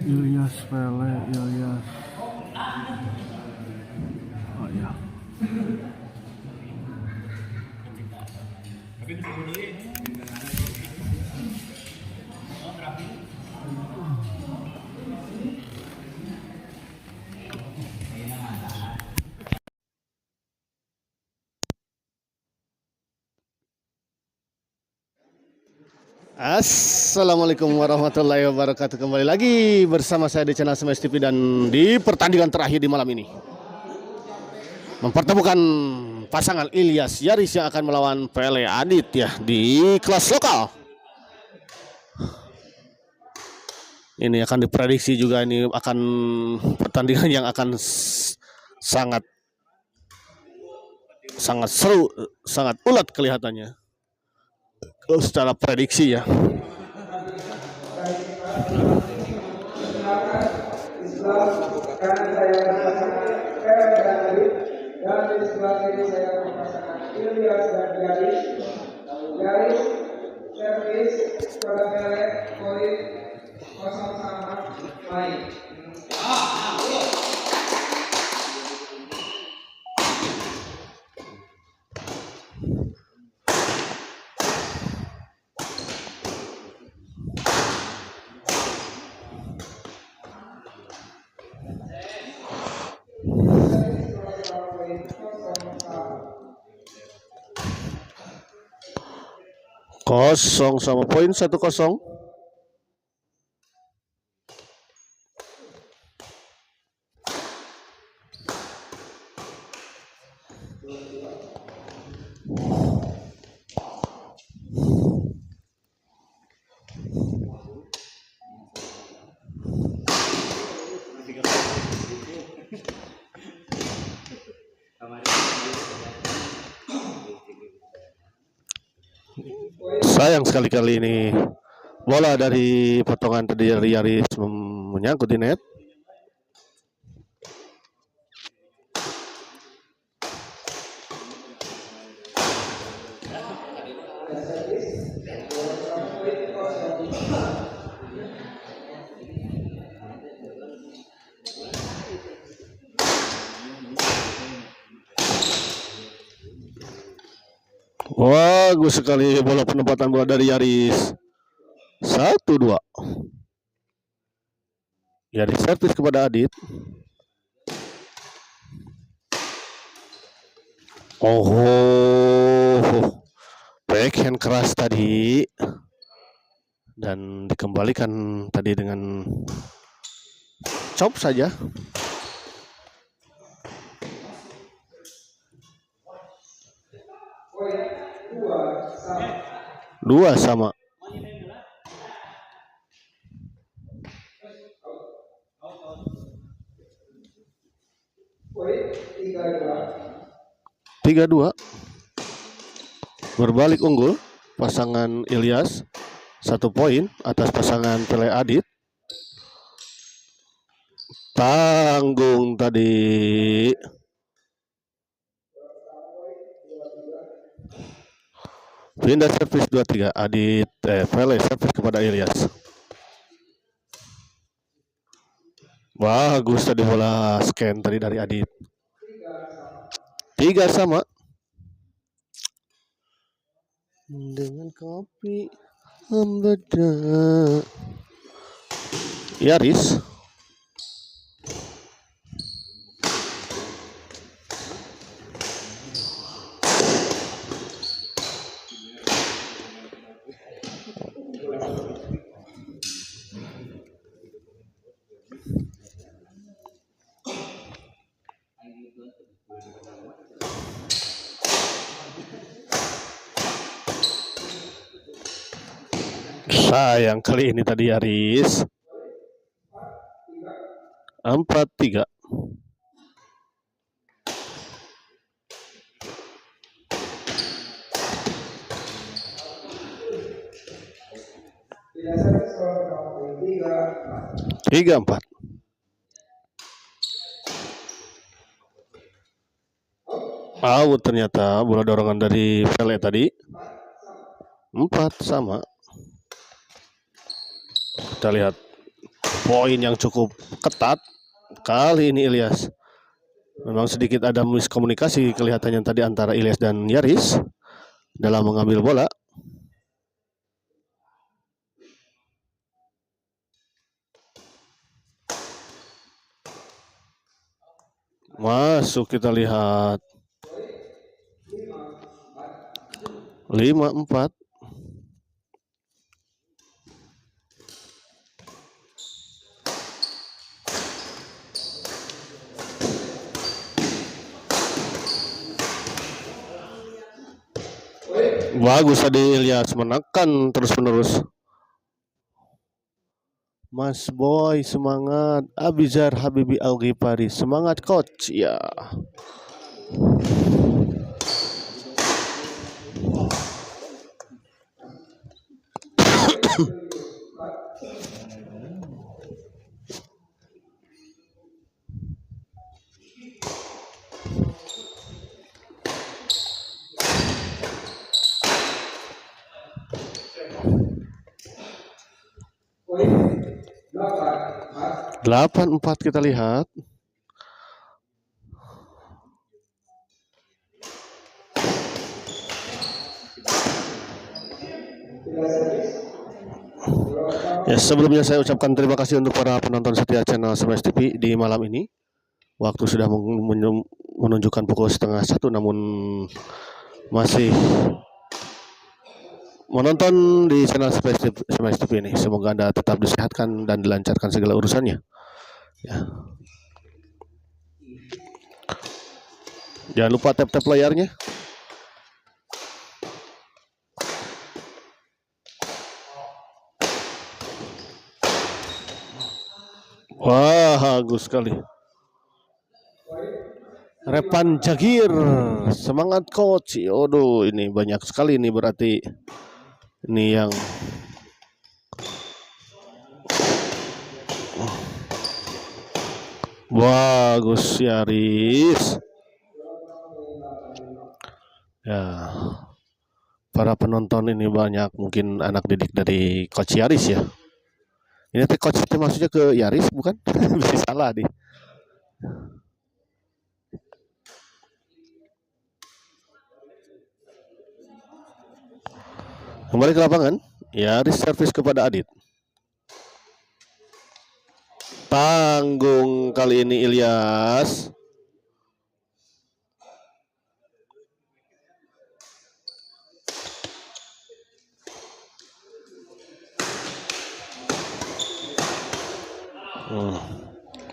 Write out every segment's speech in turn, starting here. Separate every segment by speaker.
Speaker 1: Ilyas Pele, Ilyas. Oh ya. Assalamualaikum warahmatullahi wabarakatuh. Kembali lagi bersama saya di channel Smash TV dan di pertandingan terakhir di malam ini mempertemukan pasangan Ilyas Yaris yang akan melawan Pele Adit ya di kelas lokal. Ini akan diprediksi juga ini akan pertandingan yang akan sangat seru, sangat ulat kelihatannya. Kalau secara prediksi ya.
Speaker 2: Karena saya pasangan Pele dan Adit, dan di sebelah kiri saya pasangan Ilyas dan Yaris. Yaris servis pada Pele, poin kosong sama main.
Speaker 1: Kosong sama poin 1-0. Sayang sekali kali ini bola dari potongan tadi dari Yaris menyangkut di net. Bagus sekali bola penempatan bola dari Yaris. 1-2. Yaris servis kepada Adit. Oh, backhand keras tadi dan dikembalikan tadi dengan chop saja. Dua sama.
Speaker 2: Poin
Speaker 1: 3-2. Berbalik unggul pasangan Ilyas 1 poin atas pasangan Pele Adit. Tanggung tadi. Pindah servis 2-3. Adit Pele servis kepada Ilyas. Bagus tadi bola scan tadi dari Adit. 3 sama. Dengan kopi membeda. Yaris. Sayang kali ini tadi Yaris. 4-3. Tiga 4. Out ternyata bola dorongan dari Pele tadi. 4 sama. Kita lihat poin yang cukup ketat kali ini Ilyas. Memang sedikit ada miskomunikasi kelihatannya tadi antara Ilyas dan Yaris dalam mengambil bola. Masuk, kita lihat 5-4. Bagus tadi Ilyas menekan terus-menerus. Mas Boy semangat, Abizar Habibi Al-Ghifari semangat coach ya.
Speaker 2: Poin
Speaker 1: 8-4 kita lihat. Ya, sebelumnya saya ucapkan terima kasih untuk para penonton setia channel Smash TV di malam ini. Waktu sudah menunjukkan pukul 12:30, namun masih menonton di channel Smash TV ini. Semoga Anda tetap disehatkan dan dilancarkan segala urusannya. Ya. Jangan lupa tap-tap layarnya. Wah, bagus sekali. Repan Jagir, semangat coach. Aduh, ini banyak sekali ini berarti. Ini yang bagus Yaris. Ya, para penonton ini banyak mungkin anak didik dari coach Yaris ya. Ini teh coach itu maksudnya ke Yaris bukan? Bisa salah nih. Kembali ke lapangan, Yaris servis kepada Adit. Tanggung kali ini Ilyas.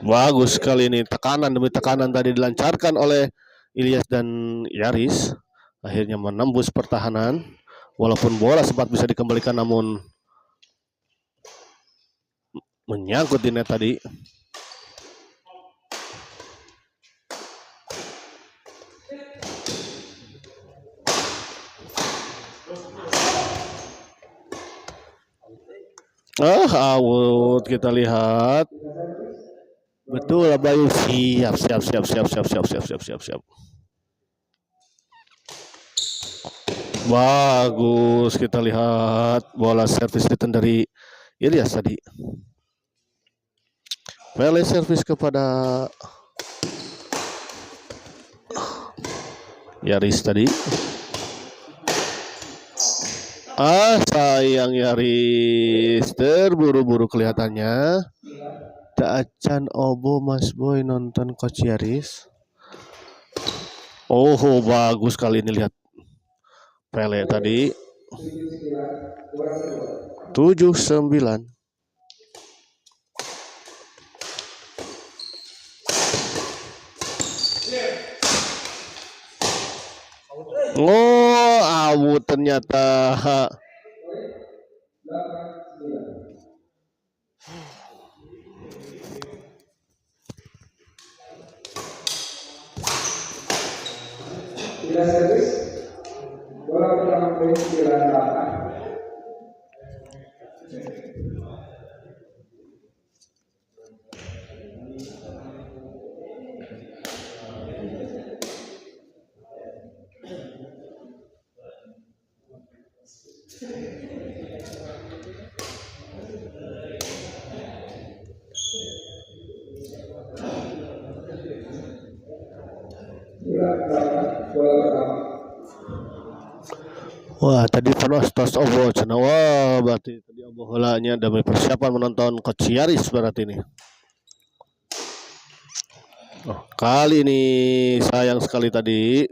Speaker 1: Bagus sekali ini, tekanan demi tekanan tadi dilancarkan oleh Ilyas dan Yaris. Akhirnya menembus pertahanan. Walaupun bola sempat bisa dikembalikan namun menyangkut di net tadi. Out kita lihat. Betul Bayu, siap. Bagus, kita lihat bola servis return dari Ilyas tadi. Pele servis kepada Yaris tadi. Sayang Yaris, terburu-buru kelihatannya. Tak acan obo Mas Boy nonton coach Yaris. Oh, bagus kali ini lihat Pele tadi. 7-9. Oh, out ternyata.
Speaker 2: Tidak servis. Bola pertama poin 9-8. bola pertama.
Speaker 1: Wah, tadi panas tos obo cenah. Wah, berarti tadi obo heulanya demi persiapan menonton Coach Yaris berarti ini. Oh, kali ini sayang sekali tadi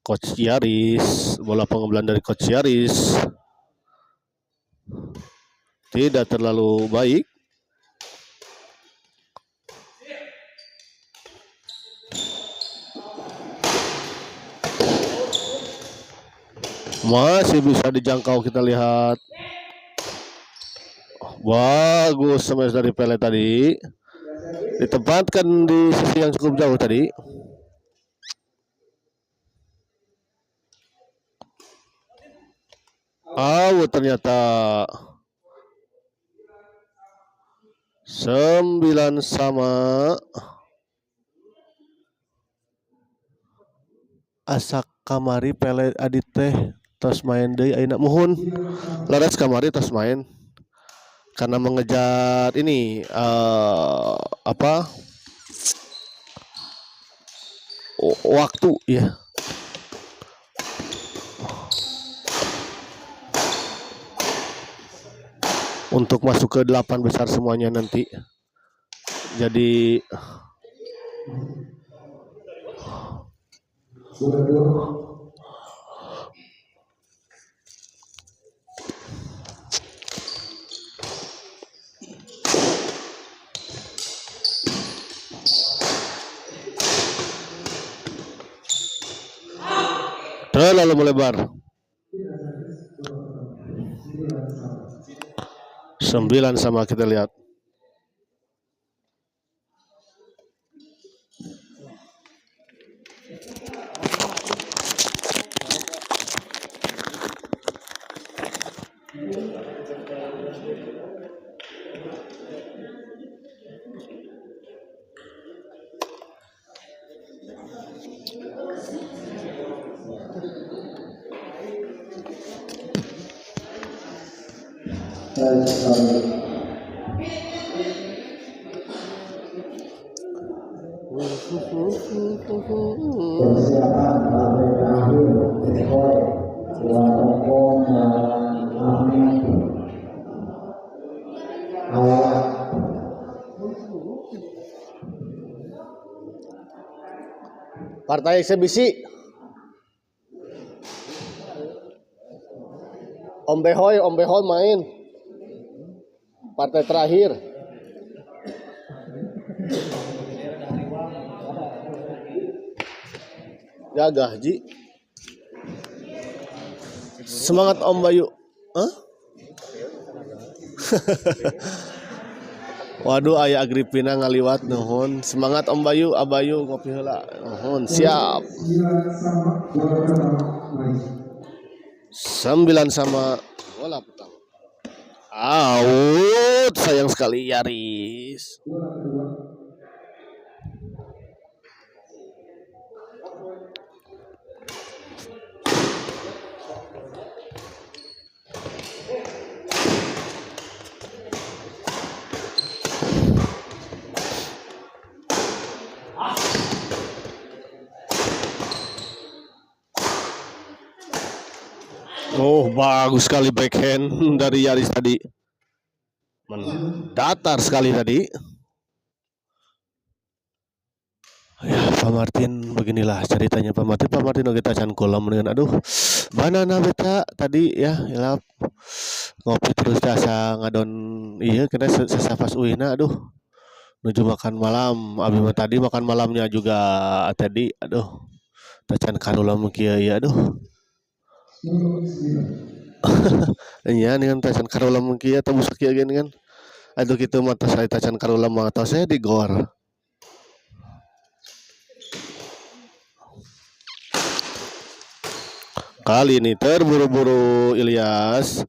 Speaker 1: Coach Yaris, bola pengambilan dari Coach Yaris tidak terlalu baik. Masih bisa dijangkau, kita lihat. Bagus smash dari Pele tadi. Ditempatkan di sisi yang cukup jauh tadi. Ternyata 9 sama. Asa kamari Pele adit teh tos main deui ayeuna muhun. Laras kamari tos main. Karena mengejar ini waktu ya. Untuk masuk ke 8 besar semuanya nanti. Jadi terlalu melebar. 9 sama, kita lihat.
Speaker 2: Persiapan sampai terakhir skor 2-0 awal.
Speaker 1: Partai eksebisi. Om Behoy main. Partai terakhir. Gagah Ji. Semangat Om Bayu. Hah? Waduh, aya Agripina ngaliwat nuhun. Semangat Om Bayu, Abayu ngopi heula. Nuhun, siap. 9 sama bola pertama. Out, sayang sekali Yaris. Oh, bagus sekali backhand dari Yaris tadi. Mendatar sekali tadi. Ya, Pak Martin, beginilah ceritanya Pak Martin. Pak Martin kita can kolam dengan aduh. Banana beta tadi ya, hilap. Ngopi terus jasa ngadon iya kena sesafas uina aduh. Menuju makan malam. Abi tadi makan malamnya juga tadi aduh. Tacan karulam kieu ya aduh. Iya dengan tacan karulam kieu atau busak kieu gini kan. Aduh kitu mah tos saya tacan karulam mah tos saya di gor. Kali ini terburu-buru Ilyas.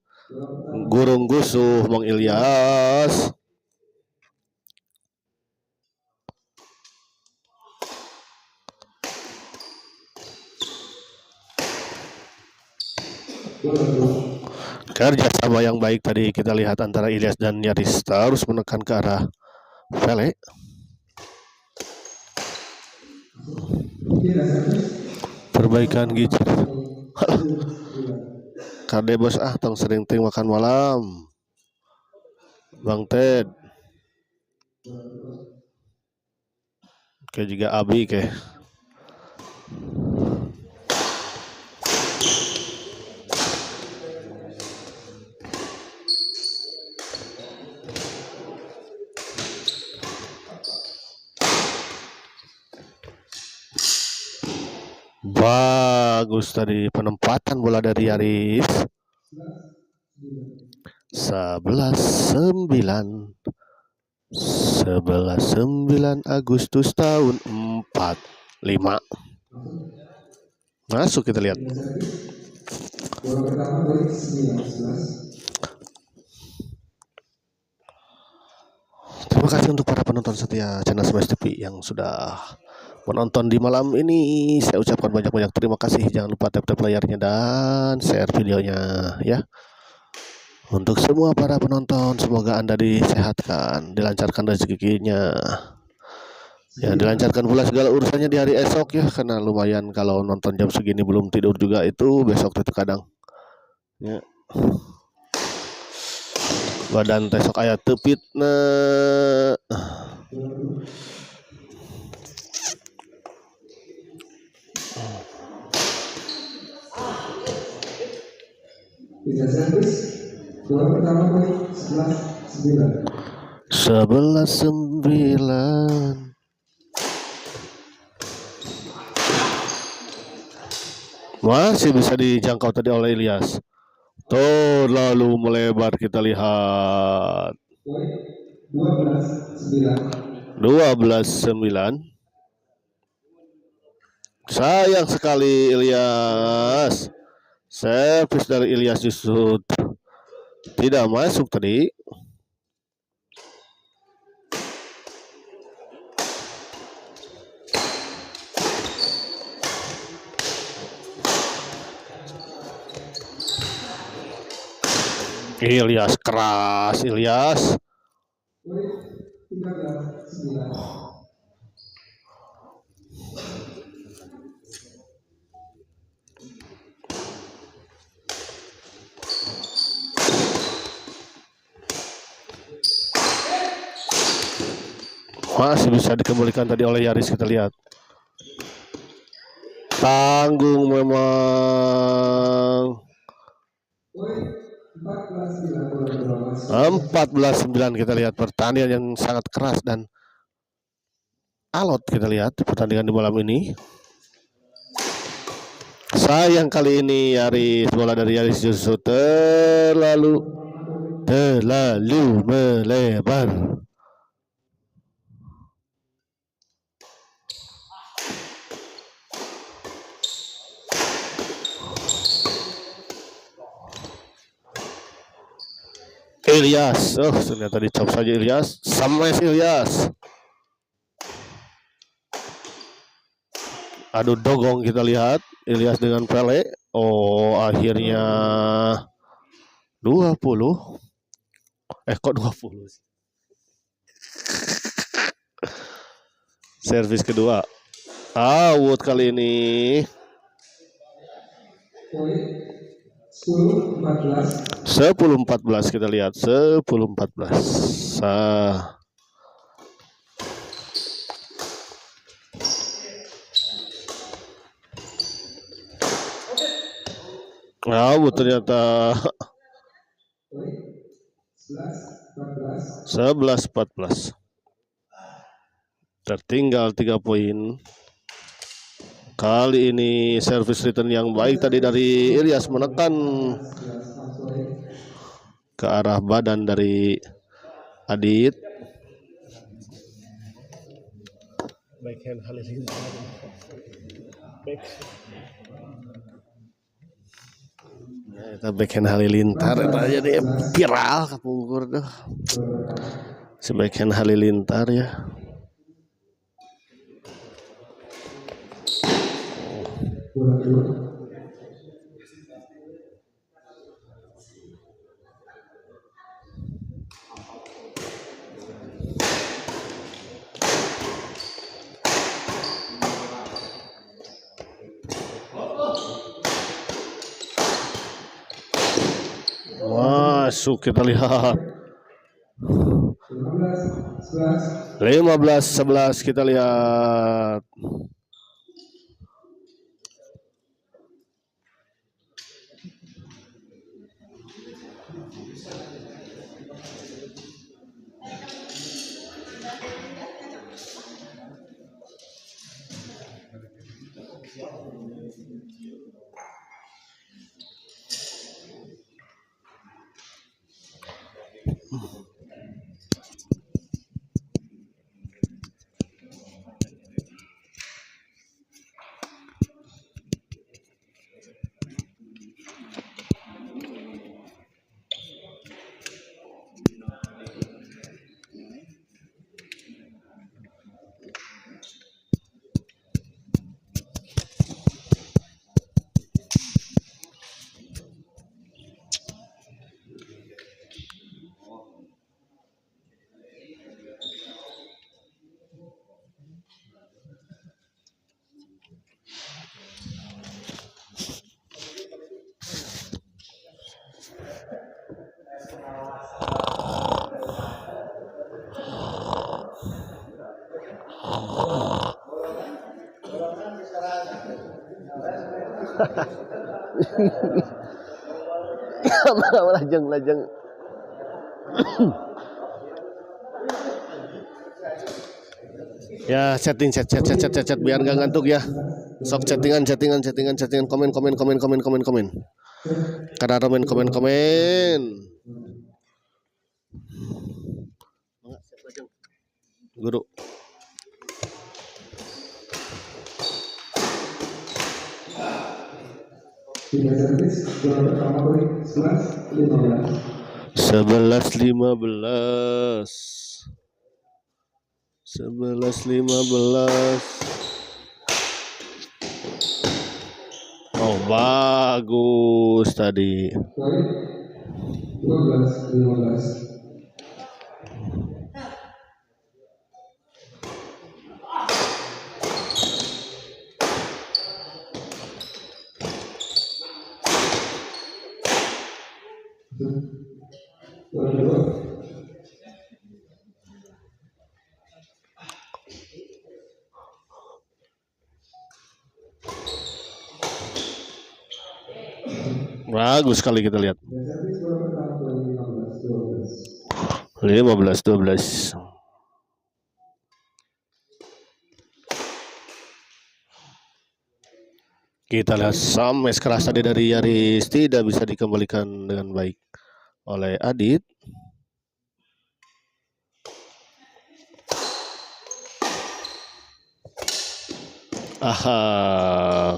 Speaker 1: Gurung gusuh Mang Ilyas. Kerja sama yang baik tadi kita lihat antara Ilyas dan Yaris terus menekan ke arah Pele. Perbaikan gijir. Kade bos tong sering ting makan malam. Bang Ted. Kayak juga Abi kayak. Bagus tadi penempatan bola dari Yaris. 11-9 Agustus tahun 45. Masuk kita lihat. Terima kasih untuk para penonton setia channel Smash TV yang sudah menonton di malam ini. Saya ucapkan banyak-banyak terima kasih. Jangan lupa tap-tap layarnya dan share videonya ya. Untuk semua para penonton, semoga Anda disehatkan, dilancarkan rezekinya. Ya, dilancarkan pula segala urusannya di hari esok ya, karena lumayan kalau nonton jam segini belum tidur juga itu besok itu kadang. Ya. Badan tesok aya tepitna.
Speaker 2: Bisa servis. Bola pertama poin 11-9.
Speaker 1: 11-9. Masih bisa dijangkau tadi oleh Ilyas. Tuh lalu melebar kita lihat. 12-9. Sayang sekali Ilyas. Servis dari Ilyas justru tidak masuk tadi. Ilyas keras, Ilyas. Masih bisa dikembalikan tadi oleh Yaris, kita lihat. Tanggung memang. 14-9 kita lihat pertandingan yang sangat keras dan alot kita lihat pertandingan di malam ini. Sayang kali ini Yaris, bola dari Yaris justru terlalu melebar. Ilyas, ternyata dicop saja Ilyas, smash Ilyas. Aduh dogong kita lihat Ilyas dengan Pele. Oh akhirnya 20. Kok 20 sih? Servis kedua. Out kali ini. 10-14 kita lihat. 10-14. Ternyata 11-14. Tertinggal 3 poin. Kali ini service return yang baik tadi dari Ilyas menekan ke arah badan dari Adit. Backhand halilintar. Kita backhand halilintar aja deh viral kapungkur tuh. Si backhand halilintar ya. masuk, kita lihat
Speaker 2: 15-11.
Speaker 1: 15-11, kita lihat. Lajeng. Ya, chat biar nggak ngantuk ya. Sok chattingan, komen. Kada komen. Guru. Sebelas 15. Oh, bagus tadi.
Speaker 2: 12-15.
Speaker 1: Bagus sekali, kita lihat. 15-12. Kita lihat smash keras tadi dari Yaris, tidak bisa dikembalikan dengan baik oleh Adit.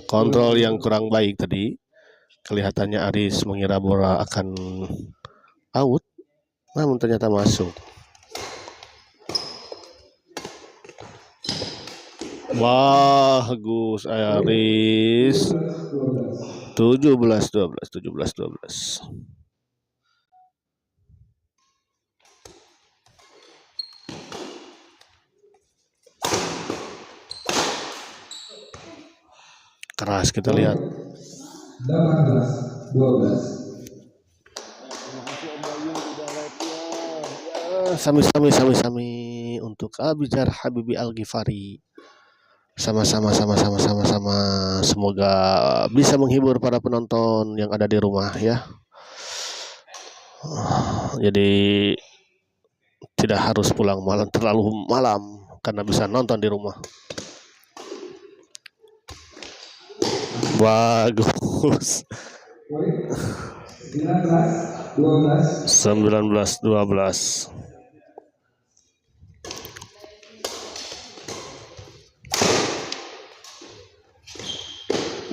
Speaker 1: Kontrol yang kurang baik tadi. Kelihatannya Aris mengira bola akan out, namun ternyata masuk. Bagus Aris. 17-12. Keras, kita lihat.
Speaker 2: 18-12.
Speaker 1: Sami untuk Abijar Habibi Al-Ghifari. Sama-sama. Semoga bisa menghibur para penonton yang ada di rumah ya. Jadi tidak harus pulang terlalu malam karena bisa nonton di rumah. Bagus. 19-12.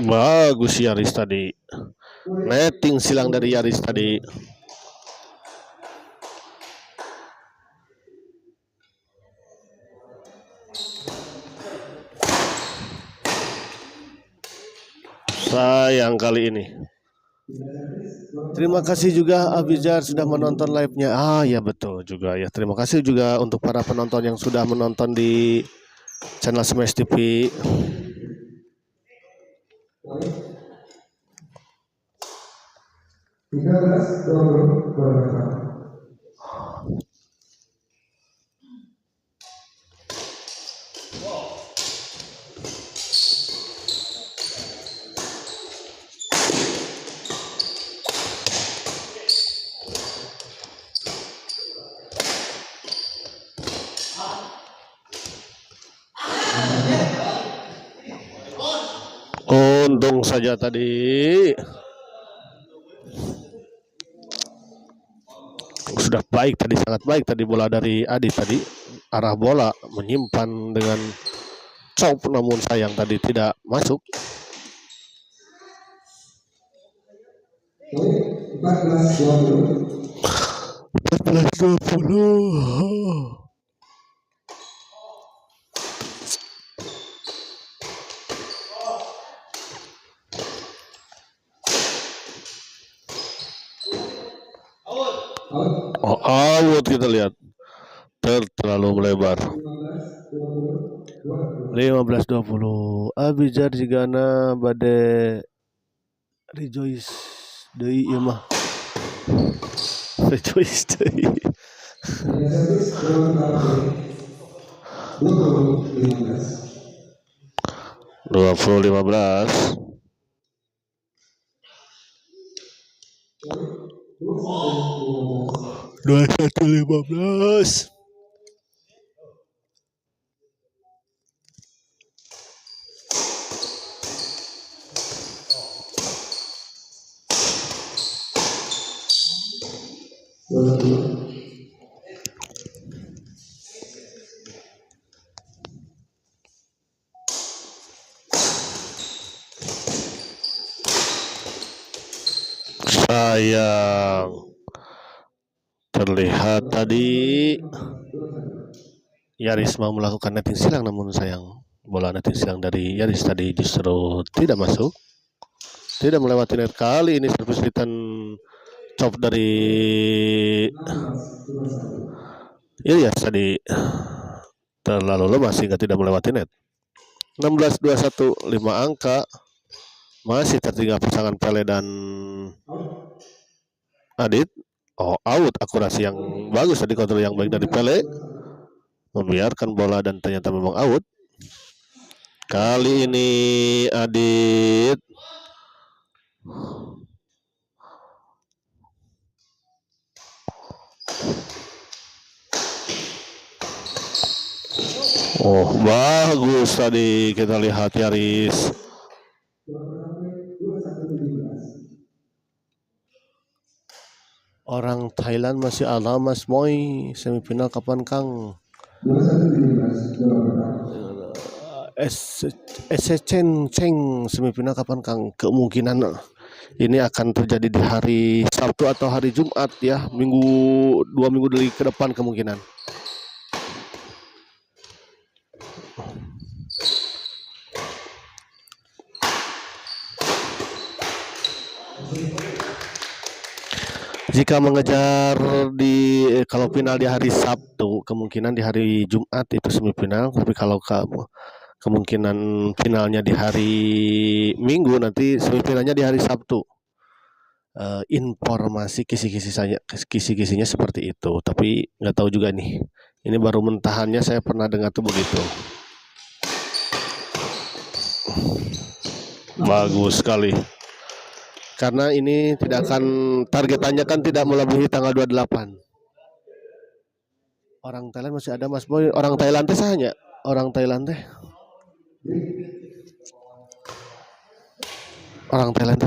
Speaker 1: Bagus Yaris tadi. Netting silang dari Yaris tadi. Sayang kali ini. Terima kasih juga Abijar sudah menonton live-nya. Ya betul juga ya. Terima kasih juga untuk para penonton yang sudah menonton di channel Smash TV.
Speaker 2: 13-20 Korea.
Speaker 1: Untung saja tadi sudah baik tadi, sangat baik tadi bola dari Adi tadi, arah bola menyimpan dengan chop, namun sayang tadi tidak masuk.
Speaker 2: 14-20.
Speaker 1: 14-20. Oh, out kita lihat. Terlalu melebar. 15-20. Abijar jigana bade rejoice deui ieu mah. Rejoice deui. 20-15. 21-15. Sayang, terlihat tadi Yaris mau melakukan netting silang, namun sayang bola netting silang dari Yaris tadi justru tidak masuk, tidak melewati net. Kali ini servis return chop dari Ilyas tadi terlalu lemah sehingga tidak melewati net. 16-21, 5 angka. Masih tertinggal pasangan Pele dan Adit. Oh, out. Akurasi yang bagus tadi, kontrol yang baik dari Pele, membiarkan bola dan ternyata memang out. Kali ini Adit bagus tadi, kita lihat Yaris. Orang Thailand masih ala Mas Moy, semifinal kapan Kang? Cheng semifinal kapan Kang? Kemungkinan ini akan terjadi di hari Sabtu atau hari Jumat ya, 2 minggu dari ke depan kemungkinan. Jika mengejar kalau final di hari Sabtu, kemungkinan di hari Jumat itu semifinal. Tapi kalau kemungkinan finalnya di hari Minggu, nanti semifinalnya di hari Sabtu. Informasi kisi-kisinya seperti itu. Tapi nggak tahu juga nih. Ini baru mentahannya, saya pernah dengar tuh begitu. Bagus sekali. Karena ini tidak akan, targetannya kan tidak melebihi tanggal 28. Orang Thailand masih ada Mas Boy. Orang Thailand teh sahanya. Orang Thailand teh. Orang Thailand teh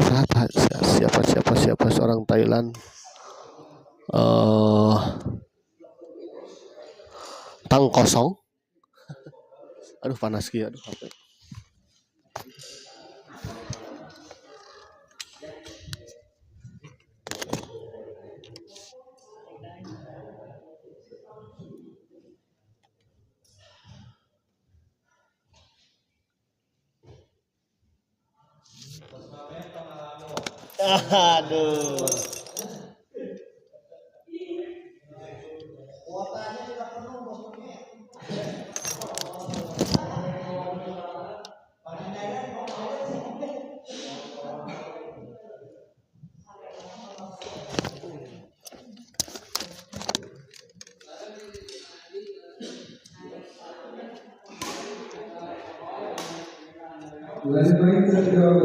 Speaker 1: siapa seorang Thailand. Tang kosong. Aduh panas ki, aduh HP. Aduh.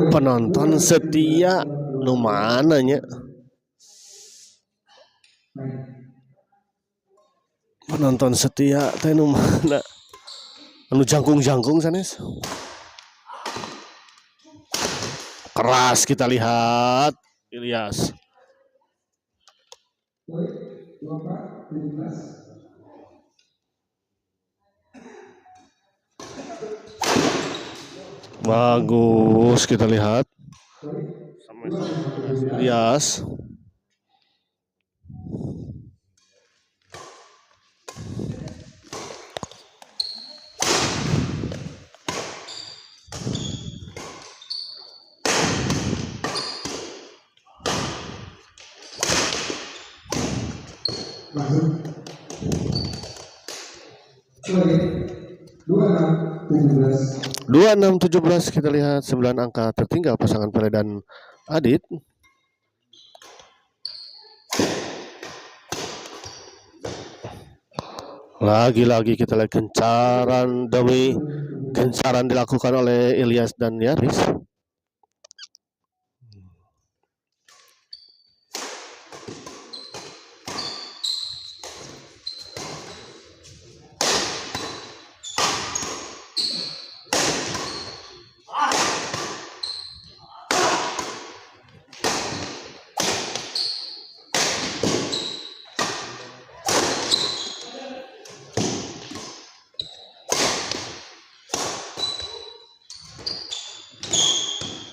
Speaker 1: Penonton setia nu mana nya? Penonton setia teh nu mana? Anu jangkung-jangkung sanes. Keras kita lihat Ilyas. Bagus kita lihat. Ilyas. Dua enam 17 kita lihat 9 angka tertinggal pasangan Pele dan Adit. Lagi-lagi kita lihat gencaran demi gencaran dilakukan oleh Ilyas dan Yaris.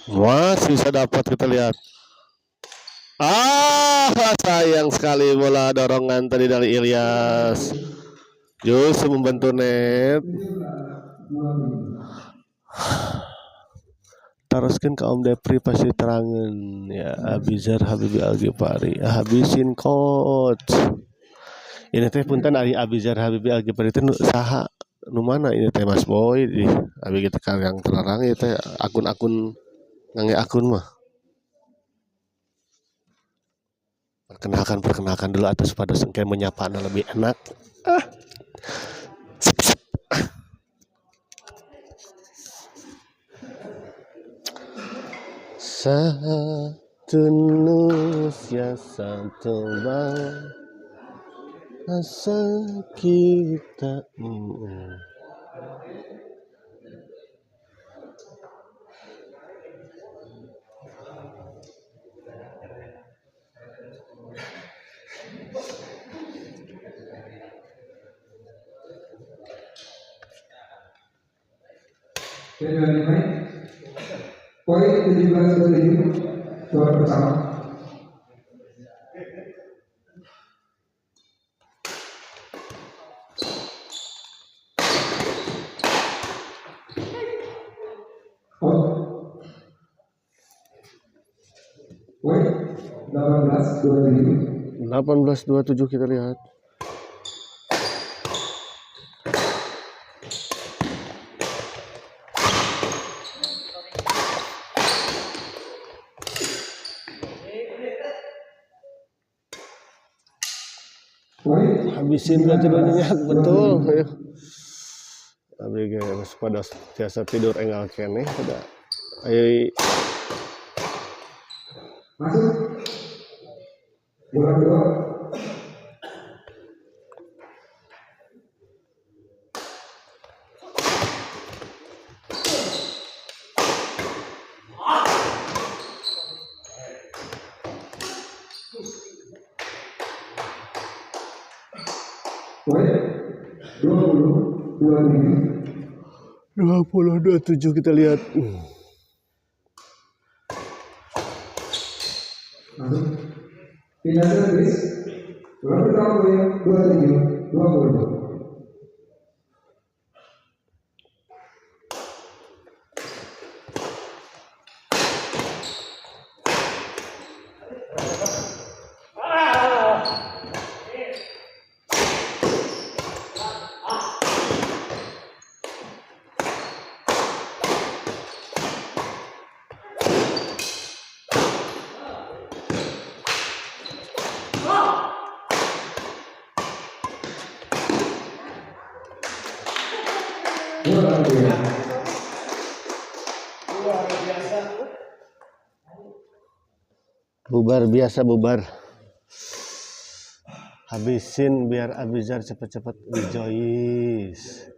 Speaker 1: Masih bisa dapat kita lihat. Sayang sekali bola dorongan tadi dari Ilyas. Justru membantu net. Teruskan ke Om Depri pasti terangan ya. Abizar Habibi Al-Ghifari. Habisin coach. Ini teh punten dari Abizar Habibi Al-Ghifari itu saha nu mana ini teh Mas Boy di abi kita yang terlarang ya teh akun-akun ngange akun mah. Perkenalkan dulu atas pada sengke menyapa lebih enak. Satu manusia satu bangsa kita.
Speaker 2: Poin 17-27 juara pertama. Poin 18-27.
Speaker 1: 18-27 kita lihat. Habisin berarti banyak betul. Abi guys pada biasa tidur engal kene pada ayo
Speaker 2: masuk bola kedua. Poin
Speaker 1: 20-27 kita lihat.
Speaker 2: Masuk. Pindah servis. Bola pertama poin 27-20.
Speaker 1: Bubar biasa bubar. Habisin biar Abizar cepet-cepet rejoice.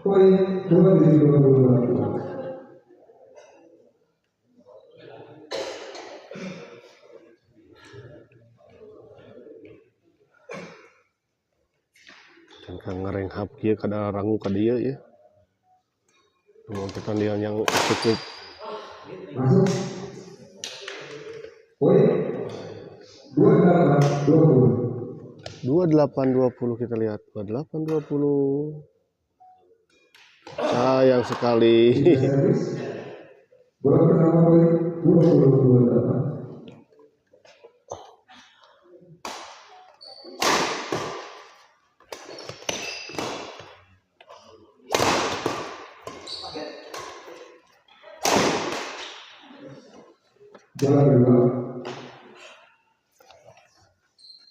Speaker 2: Poin 2722.
Speaker 1: Dan ngerenghap kieu kada rangu ka dieu ya. Memang pertandingan yang cukup
Speaker 2: Masuk. Poin 2820.
Speaker 1: 28-20 kita lihat. 28-20. Sayang sekali.
Speaker 2: Bola pertama poin 20-28. Bola kedua.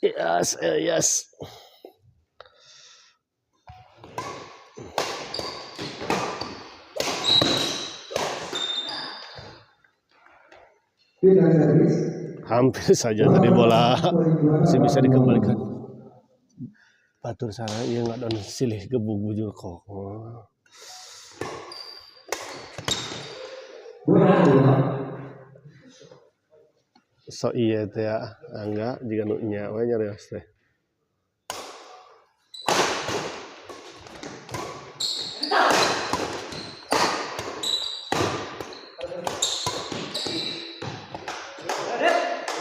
Speaker 1: Yes.
Speaker 2: Tidak servis.
Speaker 1: Hampir saja tadi bola masih bisa dikembalikan. Batur sana ieu ngadon silih gebug bujur kok.
Speaker 2: Bola kedua.
Speaker 1: So iya teh ya, enggak jika nu nya we nyarios teh.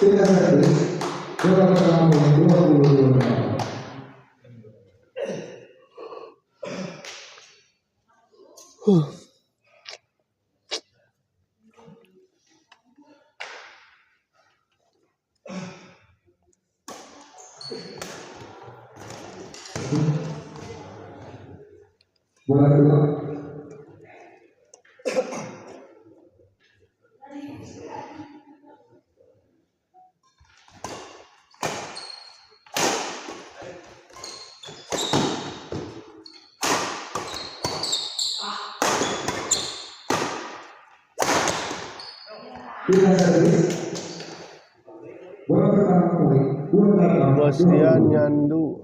Speaker 2: Tidak servis. Bola pertama poin 20-28. Bola kedua. Tidak servis. Bola pertama poin 28.
Speaker 1: Bos dia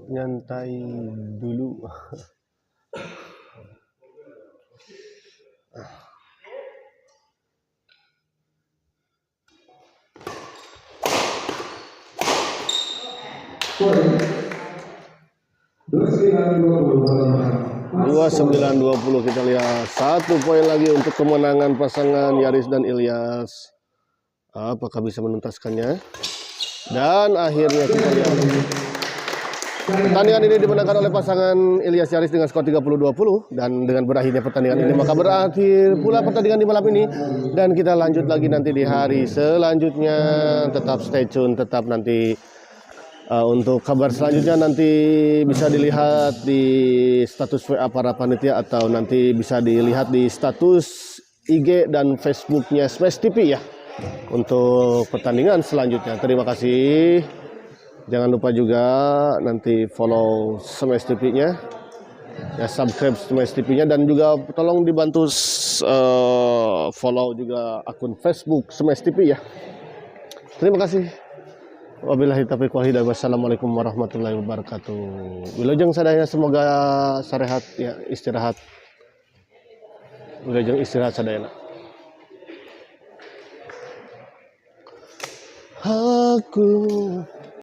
Speaker 1: nyantai dulu.
Speaker 2: Poin
Speaker 1: 29-20 kita lihat 1 poin lagi untuk kemenangan pasangan Yaris dan Ilyas. Apakah bisa menuntaskannya? Dan akhirnya kita lihat pertandingan ini dimenangkan oleh pasangan Ilyas Yaris dengan skor 30-20. Dan dengan berakhirnya pertandingan ini maka berakhir pula pertandingan di malam ini. Dan kita lanjut lagi nanti di hari selanjutnya. Tetap stay tune, tetap nanti untuk kabar selanjutnya nanti bisa dilihat di status WA para panitia atau nanti bisa dilihat di status IG dan Facebooknya Smash TV ya untuk pertandingan selanjutnya. Terima kasih. Jangan lupa juga nanti follow Smash TV-nya, ya subscribe Smash TV-nya dan juga tolong dibantu follow juga akun Facebook Smash TV ya. Terima kasih. Wabillahi taufiq wal hidayah. Wassalamualaikum warahmatullahi wabarakatuh. Wilujeng sadaya semoga sarehat ya, istirahat. Wilujeng istirahat sadayana. Aku